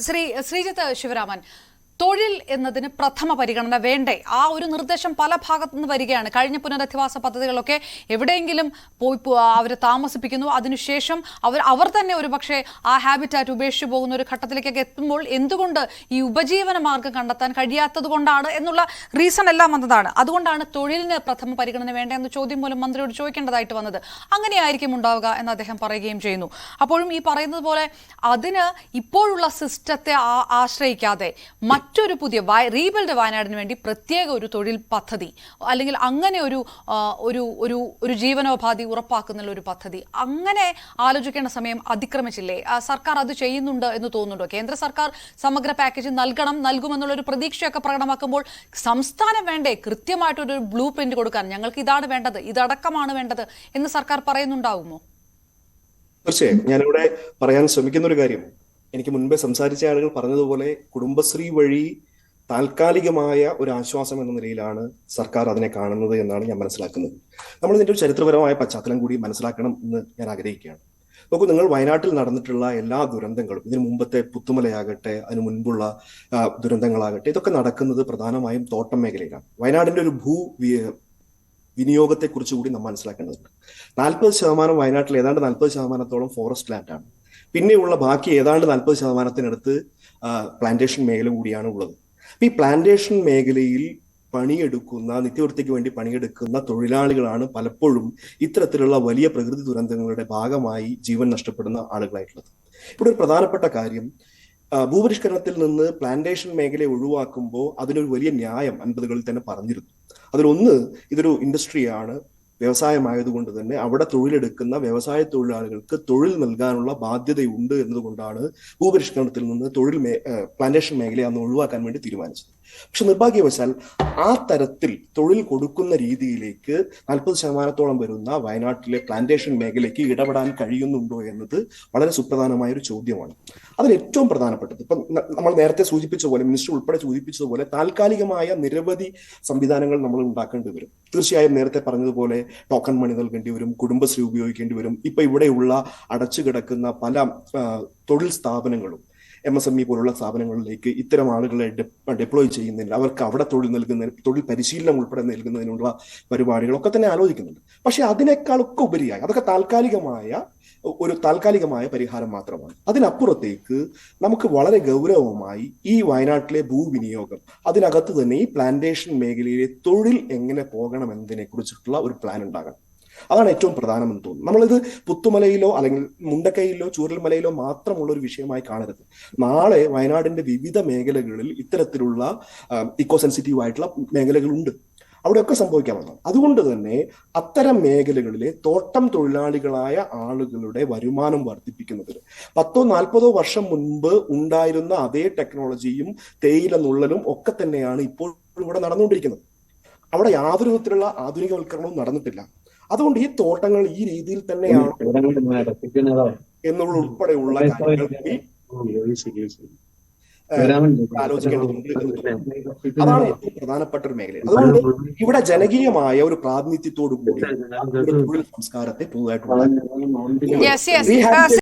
ശ്രീജിത്ത് ശിവരാമൻ, തൊഴിൽ എന്നതിന് പ്രഥമ പരിഗണന വേണ്ടേ? ആ ഒരു നിർദ്ദേശം പല ഭാഗത്തു നിന്ന് വരികയാണ്. കഴിഞ്ഞ പുനരധിവാസ പദ്ധതികളൊക്കെ എവിടെയെങ്കിലും പോയി അവരെ താമസിപ്പിക്കുന്നു, അതിനുശേഷം അവർ തന്നെ ഒരു പക്ഷേ ആ ഹാബിറ്റാറ്റ് ഉപേക്ഷിച്ചു പോകുന്ന ഒരു ഘട്ടത്തിലേക്കൊക്കെ എത്തുമ്പോൾ എന്തുകൊണ്ട് ഈ ഉപജീവന മാർഗം കണ്ടെത്താൻ കഴിയാത്തത് കൊണ്ടാണ് എന്നുള്ള റീസൺ എല്ലാം വന്നതാണ്. അതുകൊണ്ടാണ് തൊഴിലിന് പ്രഥമ പരിഗണന വേണ്ട എന്ന ചോദ്യം പോലും മന്ത്രിയോട് ചോദിക്കേണ്ടതായിട്ട് വന്നത്. അങ്ങനെയായിരിക്കും ഉണ്ടാവുക എന്ന് അദ്ദേഹം പറയുകയും ചെയ്യുന്നു. അപ്പോഴും ഈ പറയുന്നത് പോലെ അതിന് ഇപ്പോഴുള്ള സിസ്റ്റത്തെ ആശ്രയിക്കാതെ മറ്റൊരു പുതിയ റീബിൽഡ് വയനാടിന് വേണ്ടി പ്രത്യേക ഒരു തൊഴിൽ പദ്ധതി അല്ലെങ്കിൽ അങ്ങനെ ഒരു ജീവനോപാധി ഉറപ്പാക്കുന്ന ഒരു പദ്ധതി അങ്ങനെ ആലോചിക്കേണ്ട സമയം അതിക്രമിച്ചില്ലേ? സർക്കാർ അത് ചെയ്യുന്നുണ്ട് എന്ന് തോന്നുന്നുണ്ടോ? കേന്ദ്ര സർക്കാർ സമഗ്ര പാക്കേജ് നൽകുമെന്നുള്ളൊരു പ്രതീക്ഷയൊക്കെ പ്രകടമാക്കുമ്പോൾ സംസ്ഥാനം വേണ്ടേ കൃത്യമായിട്ടൊരു ബ്ലൂ പ്രിന്റ് കൊടുക്കാൻ? ഞങ്ങൾക്ക് ഇതാണ് വേണ്ടത്, ഇതടക്കമാണ് വേണ്ടത് എന്ന് സർക്കാർ പറയുന്നുണ്ടാവുമോ? തീർച്ചയായും ഞാനിവിടെ പറയാൻ ശ്രമിക്കുന്ന ഒരു കാര്യം, എനിക്ക് മുൻപേ സംസാരിച്ച ആളുകൾ പറഞ്ഞതുപോലെ കുടുംബശ്രീ വഴി താൽക്കാലികമായ ഒരു ആശ്വാസം എന്ന നിലയിലാണ് സർക്കാർ അതിനെ കാണുന്നത് എന്നാണ് ഞാൻ മനസ്സിലാക്കുന്നത്. നമ്മൾ ഇതിന്റെ ഒരു ചരിത്രപരമായ പശ്ചാത്തലം കൂടി മനസ്സിലാക്കണം എന്ന് ഞാൻ ആഗ്രഹിക്കുകയാണ്. നോക്കൂ, നിങ്ങൾ വയനാട്ടിൽ നടന്നിട്ടുള്ള എല്ലാ ദുരന്തങ്ങളും, ഇതിനു മുമ്പത്തെ പുത്തുമലയാകട്ടെ, അതിനു മുൻപുള്ള ദുരന്തങ്ങളാകട്ടെ, ഇതൊക്കെ നടക്കുന്നത് പ്രധാനമായും തോട്ടം മേഖലയിലാണ്. വയനാടിന്റെ ഒരു വിനിയോഗത്തെ കുറിച്ച് കൂടി നാം മനസ്സിലാക്കേണ്ടതുണ്ട്. 40% വയനാട്ടിൽ ഏതാണ്ട് 40% ഫോറസ്റ്റ് ലാൻഡാണ്. പിന്നെയുള്ള ബാക്കി ഏതാണ്ട് 40%-നടുത്ത് പ്ലാന്റേഷൻ മേഖല കൂടിയാണ് ഉള്ളത്. ഈ പ്ലാന്റേഷൻ മേഖലയിൽ പണിയെടുക്കുന്ന, നിത്യവൃത്തിക്ക് വേണ്ടി പണിയെടുക്കുന്ന തൊഴിലാളികളാണ് പലപ്പോഴും ഇത്തരത്തിലുള്ള വലിയ പ്രകൃതി ദുരന്തങ്ങളുടെ ഭാഗമായി ജീവൻ നഷ്ടപ്പെടുന്ന ആളുകളായിട്ടുള്ളത്. ഇവിടെ ഒരു പ്രധാനപ്പെട്ട കാര്യം, ഭൂപരിഷ്കരണത്തിൽ നിന്ന് പ്ലാന്റേഷൻ മേഖലയെ ഒഴിവാക്കുമ്പോൾ അതിനൊരു വലിയ ന്യായം 50കളിൽ തന്നെ പറഞ്ഞിരുന്നു. അതിലൊന്ന്, ഇതൊരു ഇൻഡസ്ട്രിയാണ്, വ്യവസായമായതുകൊണ്ട് തന്നെ അവിടെ തൊഴിലെടുക്കുന്ന വ്യവസായ തൊഴിലാളികൾക്ക് തൊഴിൽ നൽകാനുള്ള ബാധ്യതയുണ്ട് എന്നതുകൊണ്ടാണ് ഭൂപരിഷ്കരണത്തിൽ നിന്ന് പ്ലാന്റേഷൻ മേഖലയെ അന്ന് ഒഴിവാക്കാൻ വേണ്ടി തീരുമാനിച്ചത്. പക്ഷെ നിർഭാഗ്യവശാൽ ആ തരത്തിൽ തൊഴിൽ കൊടുക്കുന്ന രീതിയിലേക്ക് 40%-ഓളം വരുന്ന വയനാട്ടിലെ പ്ലാന്റേഷൻ മേഖലയ്ക്ക് ഇടപെടാൻ കഴിയുന്നുണ്ടോ എന്നത് വളരെ സുപ്രധാനമായ ഒരു ചോദ്യമാണ്. അതിൽ ഏറ്റവും പ്രധാനപ്പെട്ടത്, ഇപ്പം നമ്മൾ നേരത്തെ സൂചിപ്പിച്ച പോലെ, മിനിസ്റ്റർ ഉൾപ്പെടെ സൂചിപ്പിച്ചതുപോലെ, താൽക്കാലികമായ നിരവധി സംവിധാനങ്ങൾ നമ്മൾ ഉണ്ടാക്കേണ്ടി വരും. തീർച്ചയായും നേരത്തെ പറഞ്ഞതുപോലെ ടോക്കൺ മണി നൽകേണ്ടി വരും, കുടുംബശ്രീ ഉപയോഗിക്കേണ്ടി വരും. ഇപ്പൊ ഇവിടെയുള്ള അടച്ചുകിടക്കുന്ന പല തൊഴിൽ സ്ഥാപനങ്ങളും MSME പോലുള്ള സ്ഥാപനങ്ങളിലേക്ക് ഇത്തരം ആളുകളെ ഡെപ്ലോയ് ചെയ്യുന്നതിന്, അവർക്ക് അവിടെ തൊഴിൽ പരിശീലനം ഉൾപ്പെടെ നൽകുന്നതിനുള്ള പരിപാടികളൊക്കെ തന്നെ ആലോചിക്കുന്നുണ്ട്. പക്ഷെ അതിനേക്കാളൊക്കെ ഉപരിയായി അതൊക്കെ താൽക്കാലികമായ പരിഹാരം മാത്രമാണ്. അതിനപ്പുറത്തേക്ക് നമുക്ക് വളരെ ഗൗരവമായി ഈ വയനാട്ടിലെ ഭൂവിനിയോഗം, അതിനകത്ത് തന്നെ ഈ പ്ലാന്റേഷൻ മേഖലയിലെ തൊഴിൽ എങ്ങനെ പോകണം എന്നതിനെ കുറിച്ചിട്ടുള്ള ഒരു പ്ലാൻ ഉണ്ടാകണം. അതാണ് ഏറ്റവും പ്രധാനമെന്ന് തോന്നുന്നു. നമ്മളിത് പുത്തുമലയിലോ അല്ലെങ്കിൽ മുണ്ടക്കയിലോ ചൂരൽമലയിലോ മാത്രമുള്ള ഒരു വിഷയമായി കാണരുത്. നാളെ വയനാടിന്റെ വിവിധ മേഖലകളിൽ ഇത്തരത്തിലുള്ള ഇക്കോ സെൻസിറ്റീവ് ആയിട്ടുള്ള മേഖലകളുണ്ട്, അവിടെയൊക്കെ സംഭവിക്കാവുന്നതാണ്. അതുകൊണ്ട് തന്നെ അത്തരം മേഖലകളിലെ തോട്ടം തൊഴിലാളികളായ ആളുകളുടെ വരുമാനം വർദ്ധിപ്പിക്കുന്നതിന് 10-40 വർഷം മുൻപ് ഉണ്ടായിരുന്ന അതേ ടെക്നോളജിയും തേയില നുള്ളലും ഒക്കെ തന്നെയാണ് ഇപ്പോൾ ഇവിടെ നടന്നുകൊണ്ടിരിക്കുന്നത്. അവിടെ യാതൊരു വിധത്തിലുള്ള ആധുനികവൽക്കരണവും നടന്നിട്ടില്ല. അതുകൊണ്ട് ഈ തോട്ടങ്ങൾ ഈ രീതിയിൽ തന്നെയാണ് എന്നുള്ള ഉൾപ്പെടെയുള്ള കാര്യങ്ങൾ ആലോചിക്കേണ്ടതുണ്ട്. അതാണ് ഏറ്റവും പ്രധാനപ്പെട്ട ഒരു മേഖല. അതുകൊണ്ട് ഇവിടെ ജനകീയമായ ഒരു പ്രാതിനിധ്യത്തോടു കൂടി തൊഴിൽ സംസ്കാരത്തെ പുതുതായിട്ടുള്ള